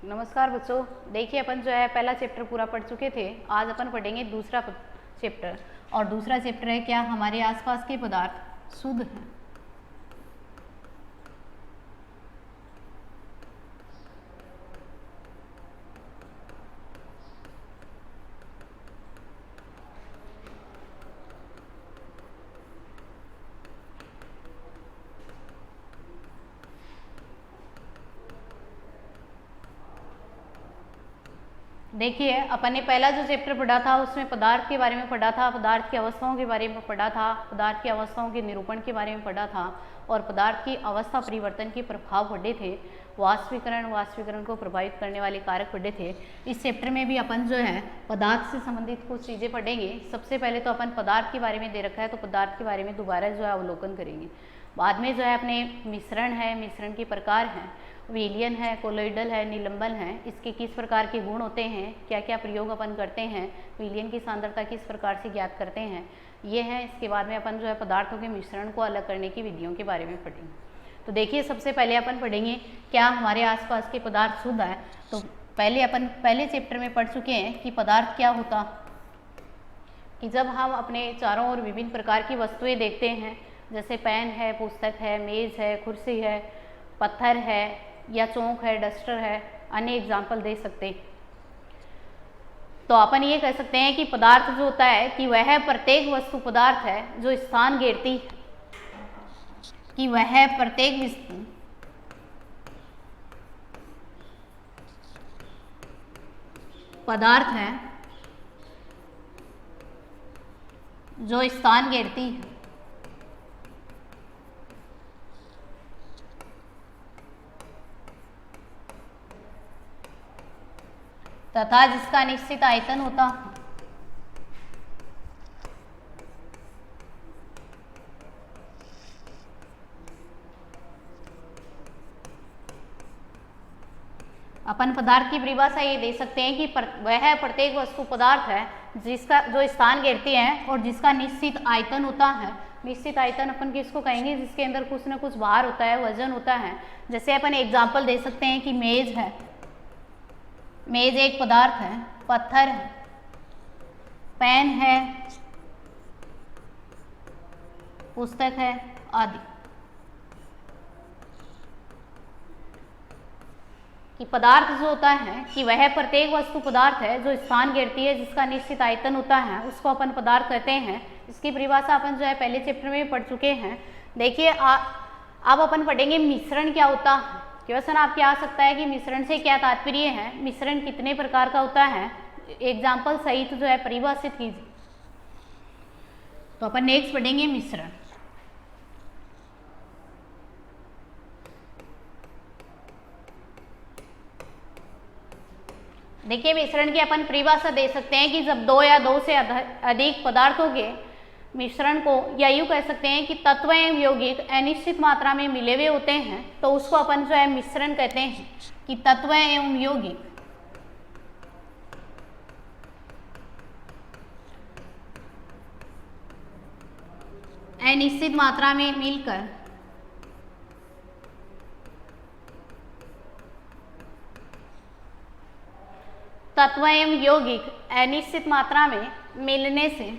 नमस्कार बच्चों। देखिए अपन जो है पहला चैप्टर पूरा पढ़ चुके थे। आज अपन पढ़ेंगे दूसरा चैप्टर। और दूसरा चैप्टर है क्या, हमारे आसपास के पदार्थ शुद्ध हैं। देखिए अपन ने पहला जो चैप्टर पढ़ा था उसमें पदार्थ के बारे में पढ़ा था, पदार्थ की अवस्थाओं के बारे में पढ़ा था, पदार्थ की अवस्थाओं के निरूपण के बारे में पढ़ा था और पदार्थ की अवस्था परिवर्तन के प्रभाव पढ़े थे। वाष्पीकरण को प्रभावित करने वाले कारक पढ़े थे। इस चैप्टर में भी अपन जो है पदार्थ से संबंधित कुछ चीज़ें पढ़ेंगे। सबसे पहले तो अपन पदार्थ के बारे में दे रखा है तो पदार्थ के बारे में दोबारा जो है अवलोकन करेंगे। बाद में जो है अपने मिश्रण है, मिश्रण के प्रकार हैं, विलयन है, कोलोइडल है, निलंबन है, इसके किस प्रकार के गुण होते हैं, क्या क्या प्रयोग अपन करते हैं, विलयन की सांद्रता किस प्रकार से ज्ञात करते हैं, ये है। इसके बाद में अपन जो है पदार्थों के मिश्रण को अलग करने की विधियों के बारे में पढ़ेंगे। तो देखिए सबसे पहले अपन पढ़ेंगे क्या हमारे आसपास के पदार्थ शुद्ध है। तो पहले अपन पहले चैप्टर में पढ़ चुके हैं कि पदार्थ क्या होता, कि जब हम अपने चारों ओर विभिन्न प्रकार की वस्तुएं देखते हैं, जैसे पेन है, पुस्तक है, मेज है, कुर्सी है, पत्थर है या चौक है, डस्टर है, अन्य एग्जाम्पल दे सकते हैं। तो अपन ये कह सकते हैं कि पदार्थ जो होता है कि वह प्रत्येक वस्तु पदार्थ है जो स्थान घेरती है, कि वह प्रत्येक वस्तु पदार्थ है जो स्थान घेरती है तथा जिसका निश्चित आयतन होता है। अपन पदार्थ की परिभाषा ये दे सकते हैं कि वह प्रत्येक वस्तु पदार्थ है जिसका जो स्थान घेरती है और जिसका निश्चित आयतन होता है। निश्चित आयतन अपन किसको कहेंगे, जिसके अंदर कुछ न कुछ भार होता है, वजन होता है। जैसे अपन एग्जाम्पल दे सकते हैं कि मेज है, मेज एक पदार्थ है, पत्थर है, पेन है, पुस्तक है आदि। कि पदार्थ जो होता है कि वह प्रत्येक वस्तु पदार्थ है जो स्थान घेरती है, जिसका निश्चित आयतन होता है, उसको अपन पदार्थ कहते हैं। इसकी परिभाषा अपन जो है पहले चैप्टर में पढ़ चुके हैं। देखिए अब अपन पढ़ेंगे मिश्रण क्या होता है। क्वेश्चन आपके आ सकता है कि मिश्रण से क्या तात्पर्य है, मिश्रण कितने प्रकार का होता है, एग्जाम्पल सहित जो है परिभाषित कीजिए। तो अपन नेक्स्ट पढ़ेंगे मिश्रण। देखिए मिश्रण की अपन परिभाषा दे सकते हैं कि जब दो या दो से अधिक पदार्थों के मिश्रण को, या यूँ कह सकते हैं कि तत्व एवं यौगिक अनिश्चित मात्रा में मिले हुए होते हैं, तो उसको अपन जो है मिश्रण कहते हैं। कि तत्व एवं यौगिक अनिश्चित मात्रा में मिलकर तत्व एवं यौगिक अनिश्चित मात्रा में मिलने से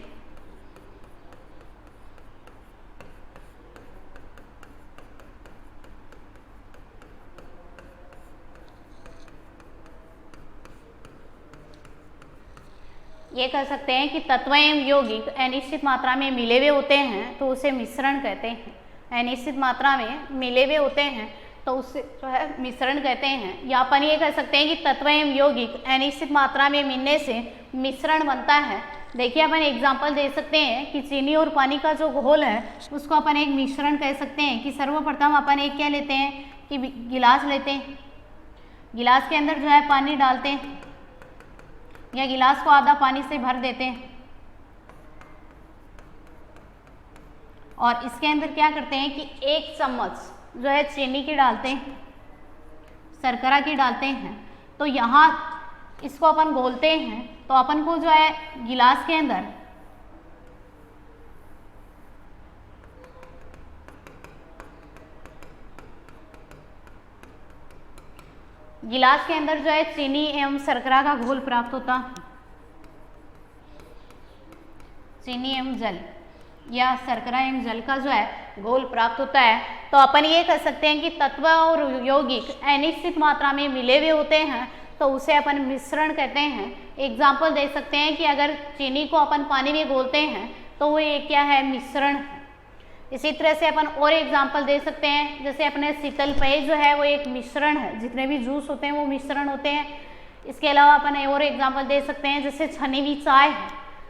ये कह सकते हैं कि तत्व एवं यौगिक अनिश्चित मात्रा में मिले हुए होते हैं तो उसे मिश्रण कहते हैं। अनिश्चित मात्रा में मिले हुए होते हैं तो उसे जो है मिश्रण कहते हैं। या अपन ये कह सकते हैं कि तत्व एवं यौगिक अनिश्चित मात्रा में मिलने से मिश्रण बनता है। देखिए अपन एग्जाम्पल दे सकते हैं कि चीनी और पानी का जो घोल है उसको अपन एक मिश्रण कह सकते हैं। कि सर्वप्रथम अपन एक क्या लेते हैं कि गिलास लेते हैं, गिलास के अंदर जो है पानी डालते हैं या गिलास को आधा पानी से भर देते हैं और इसके अंदर क्या करते हैं कि एक चम्मच जो है चीनी की डालते हैं, शर्करा की डालते हैं। तो यहाँ इसको अपन घोलते हैं तो अपन को जो है गिलास के अंदर गिलास के अंदर जो है चीनी एवं शर्करा का घोल प्राप्त होता है, चीनी एवं जल या शर्करा एवं जल का जो है घोल प्राप्त होता है। तो अपन ये कह सकते हैं कि तत्व और यौगिक अनिश्चित मात्रा में मिले हुए होते हैं तो उसे अपन मिश्रण कहते हैं। एग्जाम्पल दे सकते हैं कि अगर चीनी को अपन पानी में घोलते हैं तो वो ये क्या है, मिश्रण है। इसी तरह से अपन और एग्जाम्पल दे सकते हैं, जैसे अपने शीतल पेय जो है वो एक मिश्रण है, जितने भी जूस होते हैं वो मिश्रण होते हैं। इसके अलावा अपन और एग्जाम्पल दे सकते हैं, जैसे छनी हुई चाय है,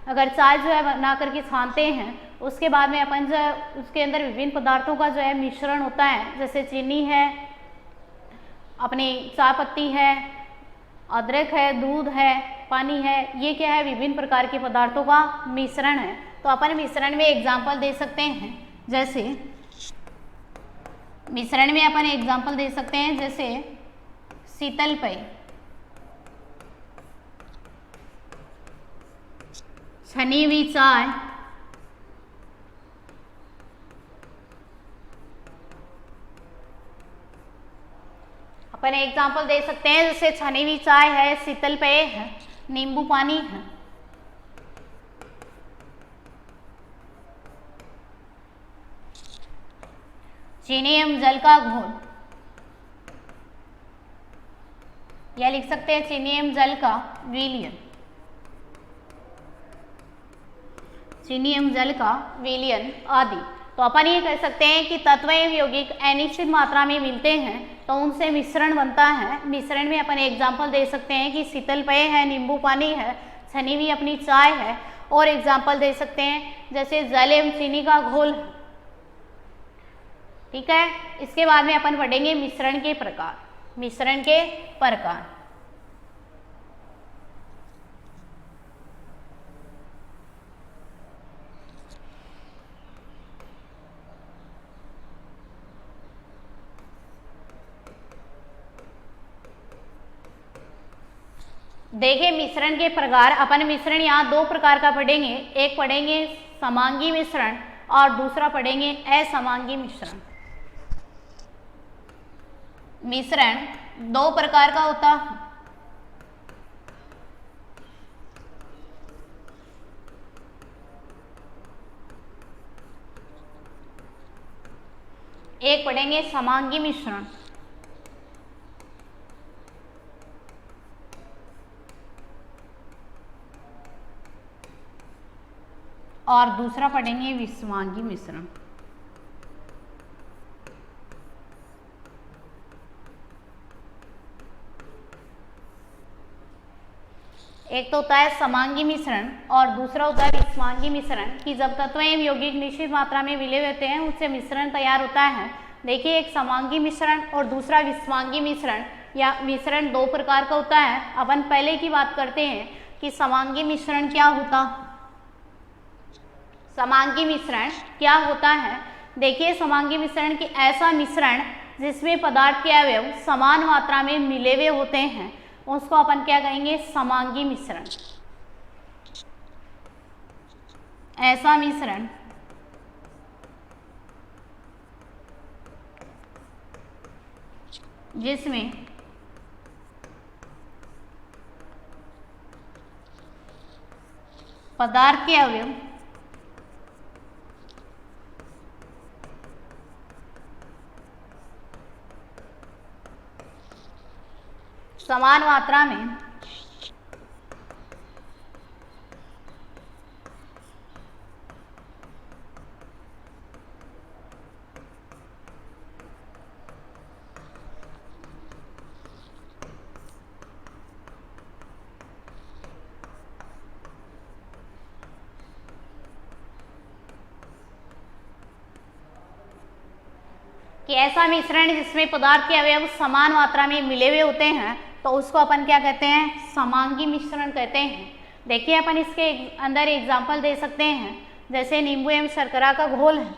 अगर चाय जो है बना करके छानते हैं उसके बाद में अपन जो है उसके अंदर विभिन्न पदार्थों का जो है मिश्रण होता है, जैसे चीनी है, अपनी चाय पत्ती है, अदरक है, दूध है, पानी है, ये क्या है, विभिन्न प्रकार के पदार्थों का मिश्रण है। तो अपन मिश्रण में एग्जाम्पल दे सकते हैं, जैसे मिश्रण में अपन एग्जाम्पल दे सकते हैं, जैसे शीतल पेय, छनी हुई चाय, अपन एग्जाम्पल दे सकते हैं, जैसे छनी हुई चाय है, शीतल पेय है, नींबू पानी है। चीनी एवं जल का घोल, या लिख सकते हैं चीनी एवं जल का विलयन, चीनी एवं जल का विलयन आदि। तो अपन ये कह सकते हैं कि तत्व एवं यौगिक अनिश्चित मात्रा में मिलते हैं तो उनसे मिश्रण बनता है। मिश्रण में अपन एग्जाम्पल दे सकते हैं कि शीतल पेय है, नींबू पानी है, छनी हुई अपनी चाय है, और एग्जाम्पल दे सकते हैं जैसे जल एवं चीनी का घोल। ठीक है, इसके बाद में अपन पढ़ेंगे मिश्रण के प्रकार, मिश्रण के प्रकार। देखिए मिश्रण के प्रकार, अपन मिश्रण यहाँ दो प्रकार का पढ़ेंगे, एक पढ़ेंगे समांगी मिश्रण और दूसरा पढ़ेंगे असमांगी मिश्रण। मिश्रण दो प्रकार का होता है, एक पढ़ेंगे समांगी मिश्रण और दूसरा पढ़ेंगे विषमांगी मिश्रण। एक तो होता है समांगी मिश्रण और दूसरा होता है विषमांगी मिश्रण, कि जब तत्व एवं यौगिक निश्चित मात्रा में मिले होते हैं उससे मिश्रण तैयार होता है। देखिए एक समांगी मिश्रण और दूसरा विषमांगी मिश्रण, या मिश्रण दो प्रकार का होता है। अपन पहले की बात करते हैं कि समांगी मिश्रण क्या होता, समांगी मिश्रण क्या होता है। देखिए समांगी मिश्रण की ऐसा मिश्रण जिसमें पदार्थ के अवयव समान मात्रा में मिले हुए होते हैं उसको अपन क्या कहेंगे, समांगी मिश्रण। ऐसा मिश्रण जिसमें पदार्थ के अवयव समान मात्रा में कि ऐसा मिश्रण जिसमें पदार्थ के अवयव समान मात्रा में मिले हुए होते हैं तो उसको अपन क्या कहते हैं, समांगी मिश्रण कहते हैं। देखिए अपन इसके अंदर एग्जाम्पल दे सकते हैं, जैसे नींबू एवं शर्करा का घोल है,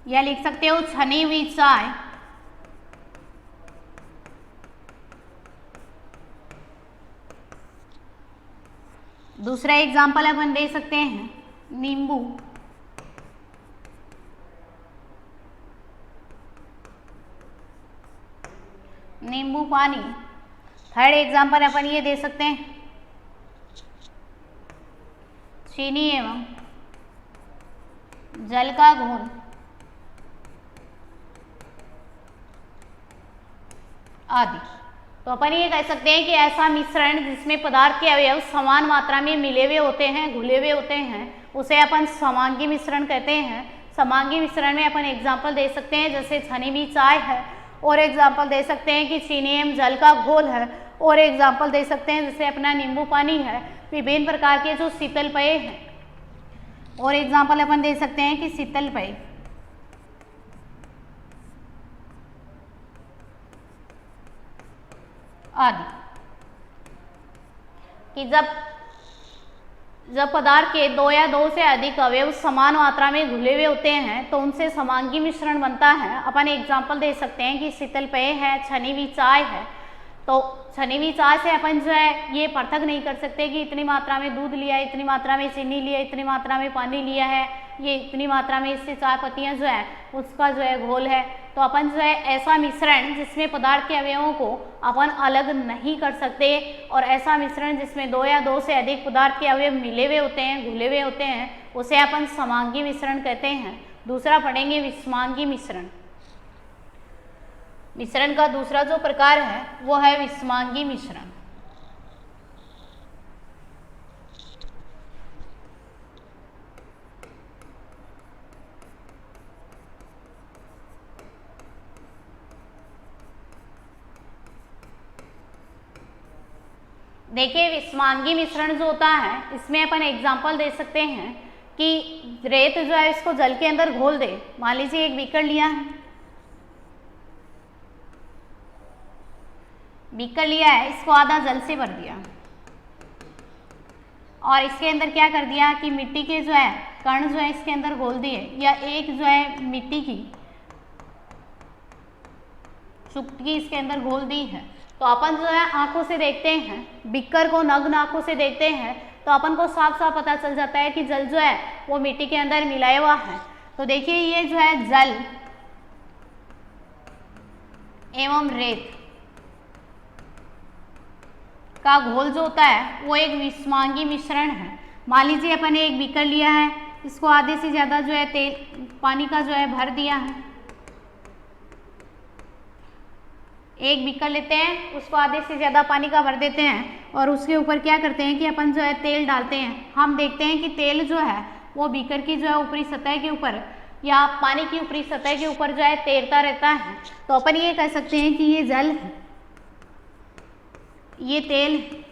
या लिख सकते हो छनी हुई चाय, दूसरा एग्जाम्पल अपन दे सकते हैं नींबू नींबू पानी। थर्ड एग्जाम्पल अपन ये दे सकते हैं, चीनी एवं जल का घोल आदि। तो अपन ये कह सकते हैं कि ऐसा मिश्रण जिसमें पदार्थ के अवयव समान मात्रा में मिले हुए होते हैं, घुले हुए होते हैं, उसे अपन समांगी मिश्रण कहते हैं। समांगी मिश्रण में अपन एग्जाम्पल दे सकते हैं जैसे छनी हुई चाय है, और एग्जाम्पल दे सकते हैं कि चीनी एवं जल का घोल है, और एग्जाम्पल दे सकते हैं जैसे अपना नींबू पानी है, विभिन्न प्रकार के जो शीतल पेय हैं, और एग्जाम्पल अपन दे सकते हैं कि शीतल पेय आदि। कि जब पदार्थ के दो या दो से अधिक अवयव समान मात्रा में घुले हुए होते हैं तो उनसे समांगी मिश्रण बनता है। अपन एग्जाम्पल दे सकते हैं कि शीतल पेय है, छनी हुई चाय है। तो छनी हुई चाय से अपन जो है ये पृथक नहीं कर सकते कि इतनी मात्रा में दूध लिया, इतनी मात्रा में चीनी लिया, इतनी मात्रा में पानी लिया है, ये इतनी मात्रा में इससे चाय पत्तियां जो है उसका जो है घोल है। तो अपन जो है ऐसा मिश्रण जिसमें पदार्थ के अवयवों को अपन अलग नहीं कर सकते, और ऐसा मिश्रण जिसमें दो या दो से अधिक पदार्थ के अवयव मिले हुए होते हैं, घुले हुए होते हैं, उसे अपन समांगी मिश्रण कहते हैं। दूसरा पढ़ेंगे विषमांगी मिश्रण। मिश्रण का दूसरा जो प्रकार है वो है विषमांगी मिश्रण। देखिए विषमांगी मिश्रण जो होता है इसमें अपन एग्जाम्पल दे सकते हैं कि रेत जो है इसको जल के अंदर घोल दे। मान लीजिए एक बीकर लिया है, बीकर लिया है, इसको आधा जल से भर दिया और इसके अंदर क्या कर दिया कि मिट्टी के जो है कण जो है इसके अंदर घोल दिए, या एक जो है मिट्टी की चुटकी इसके अंदर घोल दी है। तो अपन जो है आंखों से देखते हैं, बीकर को नग्न आंखों से देखते हैं तो अपन को साफ साफ पता चल जाता है कि जल जो है वो मिट्टी के अंदर मिलाया हुआ है। तो देखिए ये जो है जल एवं रेत का घोल जो होता है वो एक विषमांगी मिश्रण है। मान लीजिए अपन ने एक बीकर लिया है, इसको आधे से ज़्यादा जो है तेल पानी का जो है भर दिया है। एक बीकर लेते हैं, उसको आधे से ज़्यादा पानी का भर देते हैं और उसके ऊपर क्या करते हैं कि अपन जो है तेल डालते हैं। हम देखते हैं कि तेल जो है वो बीकर की जो है ऊपरी सतह के ऊपर या पानी की ऊपरी सतह के ऊपर जो है तैरता रहता है। तो अपन ये कह सकते हैं कि ये जल है, ये तेल है।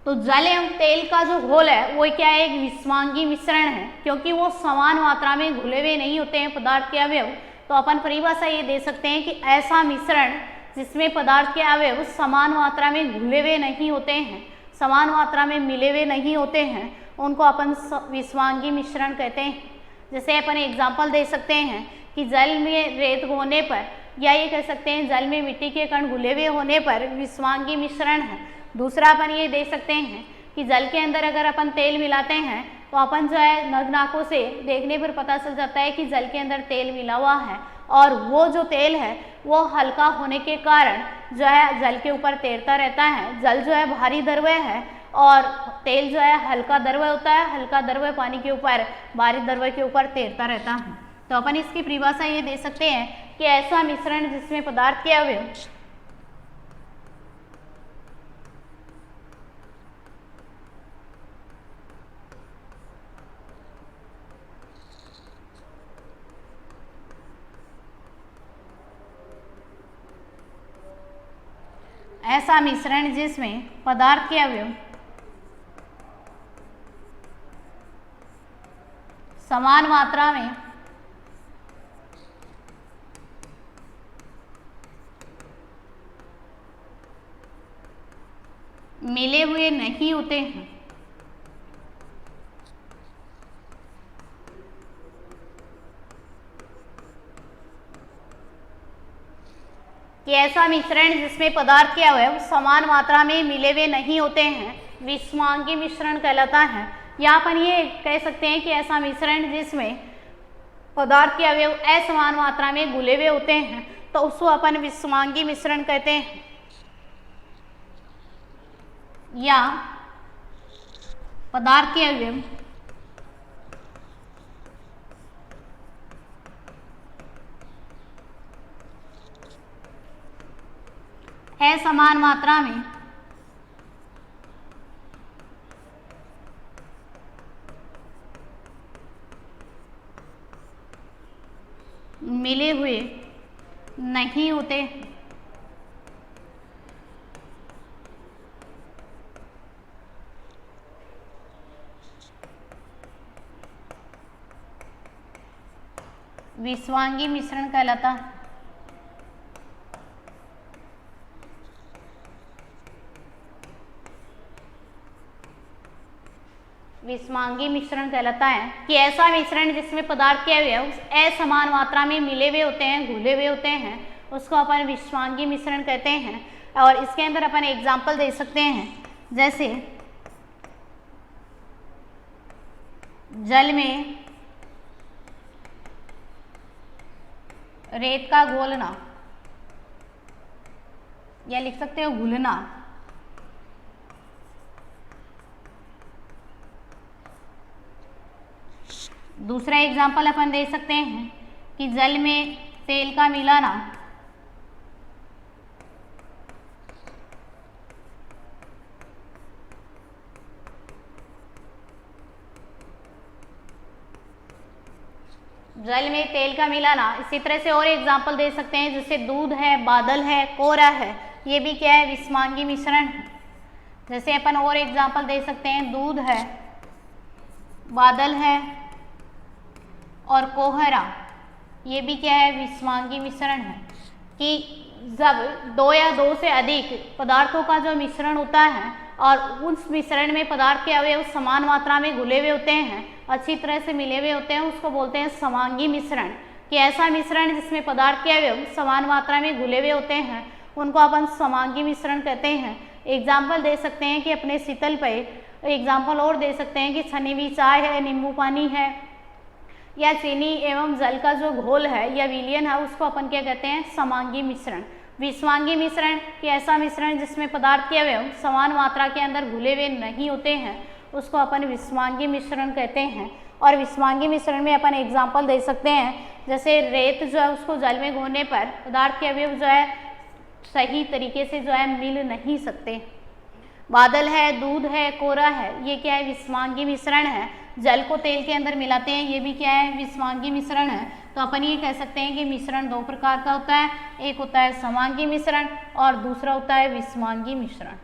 तो जल एवं तेल का जो घोल है वो क्या है, एक विषमांगी मिश्रण है, क्योंकि वो समान मात्रा में घुले हुए नहीं होते हैं पदार्थ के अवयव। तो अपन परिभाषा ये दे सकते हैं कि ऐसा मिश्रण जिसमें पदार्थ के अवयव समान मात्रा में घुले हुए नहीं होते हैं, समान मात्रा में मिले हुए नहीं होते हैं, उनको अपन विषमांगी मिश्रण कहते हैं। जैसे अपन एग्जाम्पल दे सकते हैं कि जल में रेत होने पर, या ये कह सकते हैं जल में मिट्टी के कण घुले हुए होने पर विषमांगी मिश्रण है। दूसरा अपन ये दे सकते हैं कि जल के अंदर अगर अपन तेल मिलाते हैं तो अपन जो है नग्न आंखों से देखने पर पता चल जाता है कि जल के अंदर तेल मिला हुआ है, और वो जो तेल है वो हल्का होने के कारण जो है जल के ऊपर तैरता रहता है। जल जो है भारी द्रव्य है और तेल जो है हल्का द्रव्य होता है, हल्का द्रव्य पानी के ऊपर भारी द्रव्य के ऊपर तैरता रहता है। तो अपन इसकी परिभाषा ये दे सकते हैं कि ऐसा मिश्रण जिसमें पदार्थ के अवयव ऐसा मिश्रण जिसमें पदार्थ के अवयव समान मात्रा में मिले हुए नहीं होते हैं, कि ऐसा मिश्रण जिसमें पदार्थ के अवयव समान मात्रा में मिले हुए नहीं होते हैं विषमांगी मिश्रण कहलाता है। या अपन ये कह सकते हैं कि ऐसा मिश्रण जिसमें पदार्थ के अवयव असमान मात्रा में घुले हुए होते हैं तो उसको अपन विषमांगी मिश्रण कहते हैं, या पदार्थ के अवयव असमान मात्रा में मिले हुए नहीं होते, विषमांगी मिश्रण कहलाता है। विषमांगी मिश्रण कहलाता है कि ऐसा मिश्रण जिसमें पदार्थ के अवयव असमान मात्रा में मिले हुए होते हैं, घुले हुए होते हैं, उसको अपन विषमांगी मिश्रण कहते हैं। और इसके अंदर अपन एग्जाम्पल दे सकते हैं, जैसे जल में रेत का घोलना, या लिख सकते हो घुलना। दूसरा एग्जाम्पल अपन दे सकते हैं कि जल में तेल का मिलाना, जल में तेल का मिलाना। इसी तरह से और एग्जाम्पल दे सकते हैं, जैसे दूध है, बादल है, कोहरा है, ये भी क्या है, विषमांगी मिश्रण है। जैसे अपन और एग्जाम्पल दे सकते हैं, दूध है, बादल है और कोहरा, ये भी क्या है, विषमांगी मिश्रण है। कि जब दो या दो से अधिक पदार्थों का जो मिश्रण होता है और उस मिश्रण में पदार्थ के अवयव समान मात्रा में घुले हुए होते हैं, अच्छी तरह से मिले हुए होते हैं, उसको बोलते हैं समांगी मिश्रण। कि ऐसा मिश्रण जिसमें पदार्थ के अवयव समान मात्रा में घुले हुए होते हैं, उनको अपन समांगी मिश्रण कहते हैं। एग्जाम्पल दे सकते हैं कि अपने शीतल पे, एग्जाम्पल और दे सकते हैं कि छनी हुई चाय है, नींबू पानी है, या चीनी एवं जल का जो घोल है या विलयन है, उसको अपन क्या कहते हैं, समांगी मिश्रण। विषमांगी मिश्रण कि ऐसा मिश्रण जिसमें पदार्थ के अवयव समान मात्रा के अंदर घुले हुए नहीं होते हैं, उसको अपन विषमांगी मिश्रण कहते हैं। और विषमांगी मिश्रण में अपन एग्जाम्पल दे सकते हैं, जैसे रेत जो है उसको जल में घोलने पर पदार्थ के अवयव जो है सही तरीके से जो है मिल नहीं सकते। बादल है, दूध है, कोहरा है, ये क्या है, विषमांगी मिश्रण है। जल को तेल के अंदर मिलाते हैं, ये भी क्या है, विषमांगी मिश्रण है। तो अपन ये कह सकते हैं कि मिश्रण दो प्रकार का होता है, एक होता है समांगी मिश्रण और दूसरा होता है विषमांगी मिश्रण।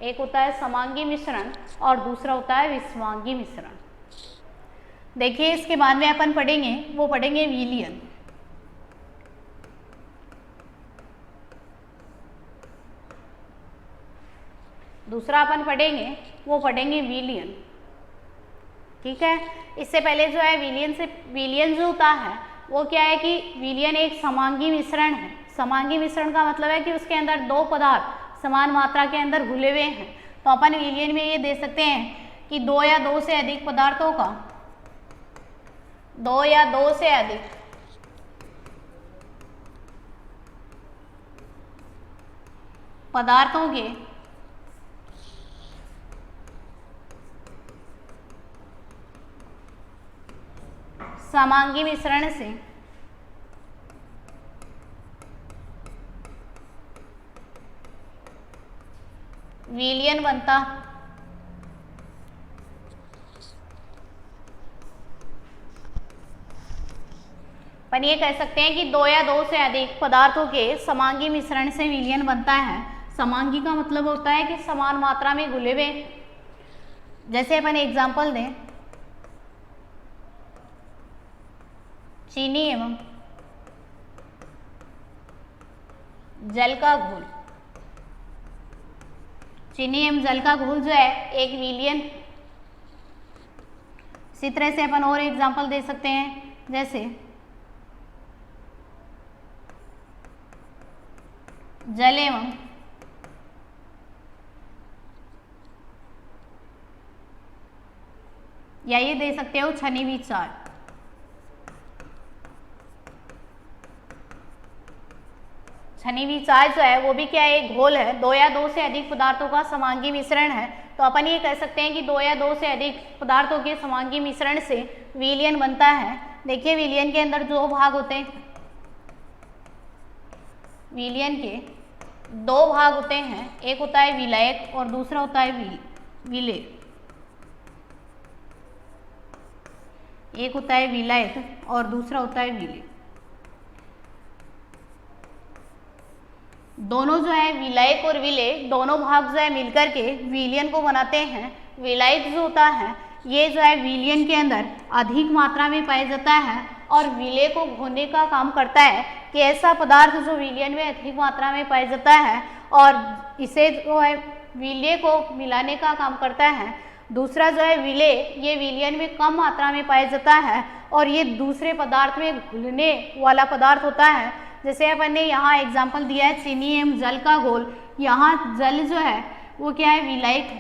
एक होता है समांगी मिश्रण और दूसरा होता है विषमांगी मिश्रण। देखिए इसके बाद में अपन पढ़ेंगे, वो पढ़ेंगे विलयन। दूसरा अपन पढ़ेंगे, वो पढ़ेंगे विलयन। ठीक है, इससे पहले जो है विलयन जो होता है वो क्या है कि विलयन एक समांगी मिश्रण है। समांगी मिश्रण का मतलब है कि उसके अंदर दो पदार्थ समान मात्रा के अंदर घुले हुए हैं। तो अपन विलयन में ये दे सकते हैं कि दो या दो से अधिक पदार्थों का, दो या दो से अधिक पदार्थों के समांगी मिश्रण से विलयन बनता। अपन ये कह सकते हैं कि दो या दो से अधिक पदार्थों के समांगी मिश्रण से विलयन बनता है। समांगी का मतलब होता है कि समान मात्रा में घुले हुए। जैसे अपन एग्जाम्पल दें, चीनी एवं जल का घोल। चीनी एवं जल का घोल जो है एक विलयन। इसी तरह से अपन और एग्जाम्पल दे सकते हैं, जैसे जल एवं या ये दे सकते हो छनी हुई चाय। छनी हुई चाय जो है वो भी क्या है, एक घोल है, दो या दो से अधिक पदार्थों का समांगी मिश्रण है। तो अपन ये कह सकते हैं कि दो या दो से अधिक पदार्थों के समांगी मिश्रण से विलयन बनता है। देखिए विलयन के अंदर दो भाग होते हैं, विलयन के दो भाग होते हैं, एक होता है विलायक और दूसरा होता है विलेय। एक होता है विलायक और दूसरा होता है विलेय। दोनों जो है विलायक और विलेय दोनों भाग जो है मिलकर के विलयन को बनाते हैं। विलायक जो होता है ये जो है विलयन के अंदर अधिक मात्रा में पाया जाता है और विलेय को घोलने का काम करता है कि ऐसा पदार्थ जो विलयन में अधिक मात्रा में पाया जाता है और इसे जो है विलेय को मिलाने का काम करता है। दूसरा जो है विलेय, ये विलयन में कम मात्रा में पाया जाता है और ये दूसरे पदार्थ में घुलने वाला पदार्थ होता है। जैसे अपन ने यहाँ एग्जाम्पल दिया है चीनी एवं जल का घोल। यहाँ जल जो है वो क्या है, विलायक है,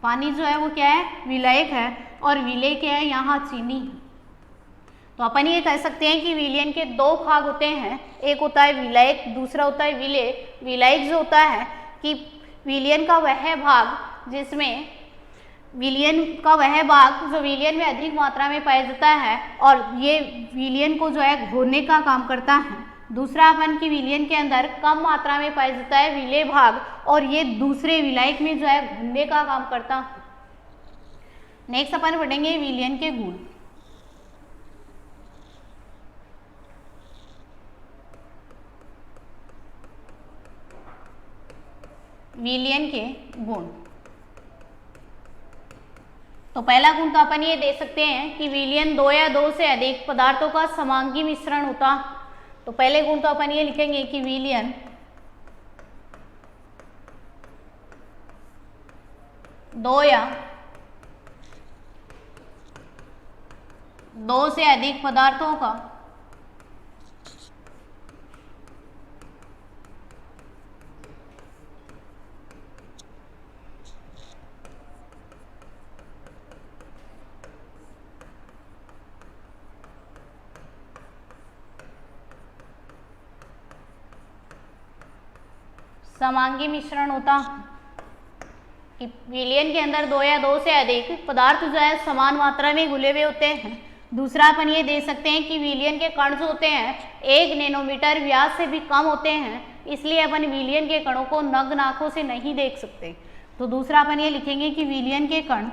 पानी जो है वो क्या है, विलायक है और विलेय क्या है, यहाँ चीनी है। तो अपन ये कह सकते हैं कि विलयन के दो भाग होते हैं, एक होता है विलायक, दूसरा होता है विलेय। विलायक जो होता है कि विलयन का वह भाग जिसमें विलयन का वह भाग जो विलयन में अधिक मात्रा में पाया जाता है और ये विलयन को जो है घोलने का काम करता है। दूसरा अपन की विलयन के अंदर कम मात्रा में पाया जाता है विलेय भाग और ये दूसरे विलायक में जो है घुलने का काम करता है। नेक्स्ट अपन पढ़ेंगे विलयन के गुण। विलयन के गुण। तो पहला गुण तो अपन ये दे सकते हैं कि विलयन दो या दो से अधिक पदार्थों का समांगी मिश्रण होता। तो पहले गुण तो अपन ये लिखेंगे कि विलयन दो या दो से अधिक पदार्थों का समांगी मिश्रण होता। कि विलयन के अंदर दो या दो से अधिक पदार्थ जो है समान मात्रा में घुले हुए होते हैं। दूसरा अपन ये दे सकते हैं कि विलयन के कण जो होते हैं 1 नैनोमीटर व्यास से भी कम होते हैं, इसलिए अपन विलयन के कणों को नग्न आंखों से नहीं देख सकते। तो दूसरा अपन ये लिखेंगे कि विलयन के कण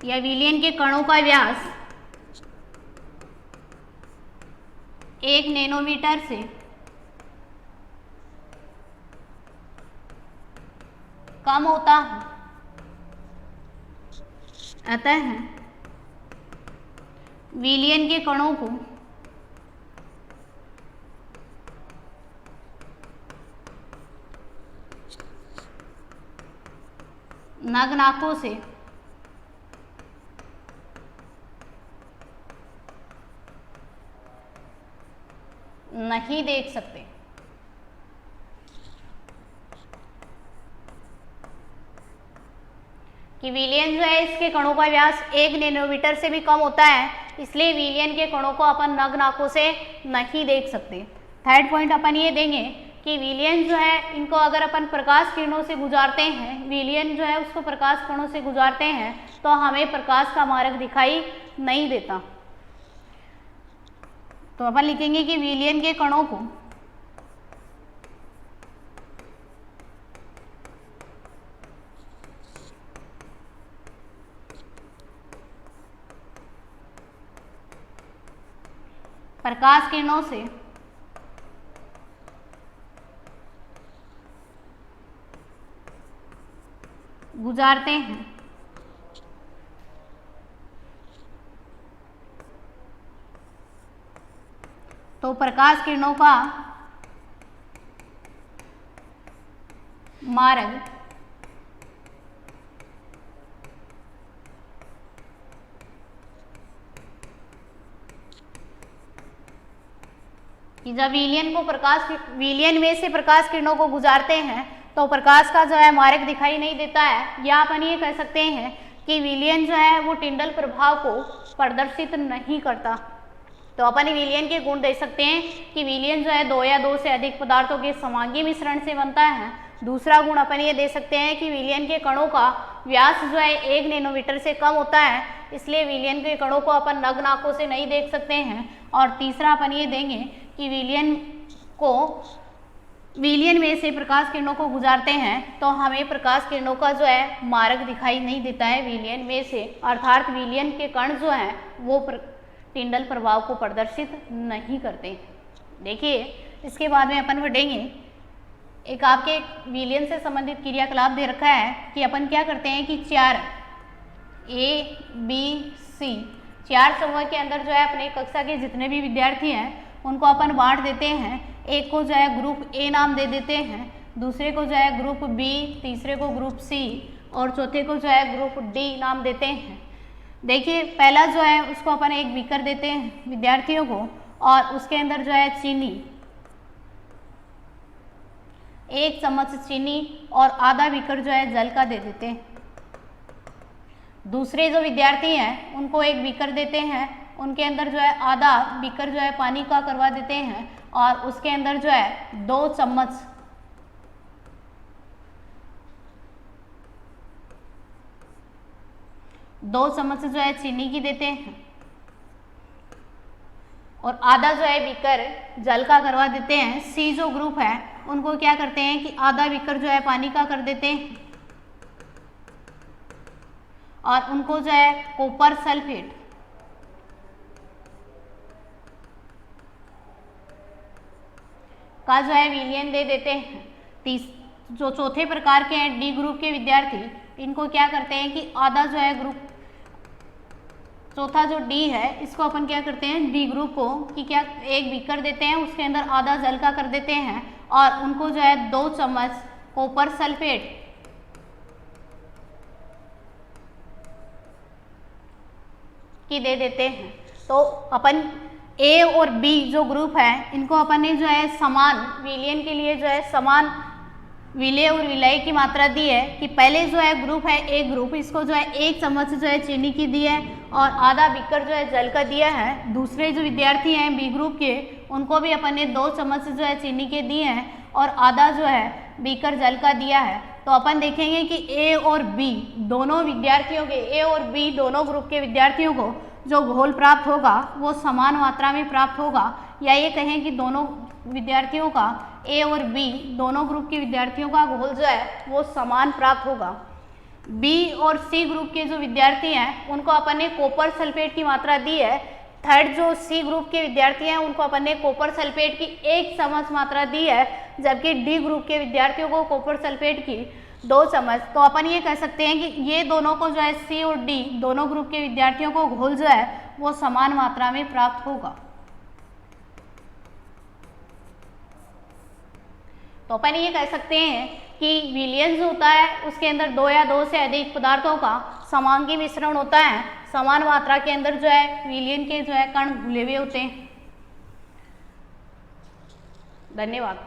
या विलयन के कणों का व्यास 1 नैनोमीटर से कम होता है। अतः विलयन के कणों को नग्न आंखों से नहीं देख सकते। कि विलयन जो है इसके कणों का व्यास 1 नैनोमीटर से भी कम होता है, इसलिए विलयन के कणों को अपन नग्न आंखों से नहीं देख सकते। थर्ड पॉइंट अपन ये देंगे कि विलयन जो है इनको अगर अपन प्रकाश किरणों से गुजारते हैं, विलयन जो है उसको प्रकाश किरणों से गुजारते हैं तो हमें प्रकाश का मार्ग दिखाई नहीं देता। तो अपन लिखेंगे कि विलयन के कणों को प्रकाश किरणों से गुजारते हैं। तो प्रकाश किरणों का मार्ग कि जब विलयन में से प्रकाश किरणों को गुजारते हैं तो प्रकाश का जो है मार्ग दिखाई नहीं देता है। या अपन ये कह सकते हैं कि विलयन जो है वो टिंडल प्रभाव को प्रदर्शित नहीं करता। तो अपन विलयन के गुण दे सकते हैं कि विलयन जो है 2 या 2 से अधिक पदार्थों के समांगी मिश्रण से बनता है। दूसरा गुण अपन ये दे सकते हैं कि विलयन के कणों का व्यास जो है 1 नैनोमीटर से कम होता है, इसलिए विलयन के कणों को अपन नग्न आंखों से नहीं देख सकते हैं। और तीसरा अपन ये देंगे कि विलयन में से प्रकाश किरणों को गुजारते हैं तो हमें प्रकाश किरणों का जो है मार्ग दिखाई नहीं देता है विलयन में से, अर्थात विलयन के कण जो हैं वो टिंडल प्रभाव को प्रदर्शित नहीं करते। देखिए इसके बाद में अपन बढ़ेंगे, एक आपके विलयन से संबंधित क्रियाकलाप दे रखा है कि अपन क्या करते हैं कि 4 ABC 4 समूह के अंदर जो है अपने कक्षा के जितने भी विद्यार्थी हैं उनको अपन बांट देते हैं। एक को जो है ग्रुप ए नाम दे देते हैं, दूसरे को जो है ग्रुप बी, तीसरे को ग्रुप सी और चौथे को जो है ग्रुप डी नाम देते हैं। देखिए पहला जो है उसको अपन एक बीकर देते हैं विद्यार्थियों को और उसके अंदर जो है चीनी, 1 चम्मच चीनी और आधा बीकर जो है जल का दे देते हैं। दूसरे जो विद्यार्थी हैं उनको एक बीकर देते हैं, उनके अंदर जो है आधा बीकर जो है पानी का करवा देते हैं और उसके अंदर जो है 2 चम्मच जो है चीनी की देते हैं और आधा जो है बीकर जल का करवा देते हैं। सी जो ग्रुप है उनको क्या करते हैं कि आधा बीकर जो है पानी का कर देते हैं और उनको जो है कॉपर सल्फेट का जो है विलयन दे देते हैं। जो चौथे प्रकार के हैं डी ग्रुप के विद्यार्थी, इनको क्या करते हैं कि आधा जो है ग्रुप, चौथा जो डी है इसको अपन क्या करते हैं डी ग्रुप को कि क्या एक बीकर देते हैं, उसके अंदर आधा जल का कर देते हैं और उनको जो है 2 चम्मच कॉपर सल्फेट की दे देते हैं। तो अपन ए और बी जो ग्रुप है इनको अपन ने जो है समान विलयन के लिए जो है समान विलय और विलय की मात्रा दी है कि पहले जो है ग्रुप है ए ग्रुप, इसको जो है 1 चम्मच जो है चीनी की दी है और आधा बीकर जो है जल का दिया है। दूसरे जो विद्यार्थी हैं बी ग्रुप के उनको भी अपन ने 2 चम्मच जो है चीनी के दिए हैं और आधा जो है बीकर जल का दिया है। तो अपन देखेंगे कि ए और बी दोनों विद्यार्थियों के, ए और बी दोनों ग्रुप के विद्यार्थियों को जो घोल प्राप्त होगा वो समान मात्रा में प्राप्त होगा, या ये कहें कि दोनों विद्यार्थियों का, ए और बी दोनों ग्रुप के विद्यार्थियों का घोल जो है वो समान प्राप्त होगा। बी और सी ग्रुप के जो विद्यार्थी हैं उनको अपन ने कॉपर सल्फेट की मात्रा दी है। थर्ड जो सी ग्रुप के विद्यार्थी हैं उनको अपन ने कॉपर सल्फेट की 1 चम्मच मात्रा दी है, जबकि डी ग्रुप के विद्यार्थियों को कॉपर सल्फेट की 2 चम्मच। तो अपन ये कह सकते हैं कि ये दोनों को जो है सी और डी दोनों ग्रुप के विद्यार्थियों को घोल जो है वो समान मात्रा में प्राप्त होगा। तो अपन ये कह सकते हैं कि विलयन जो होता है उसके अंदर 2 या 2 से अधिक पदार्थों का समांगी मिश्रण होता है। समान मात्रा के अंदर जो है विलयन के जो है कण घुले हुए होते हैं। धन्यवाद।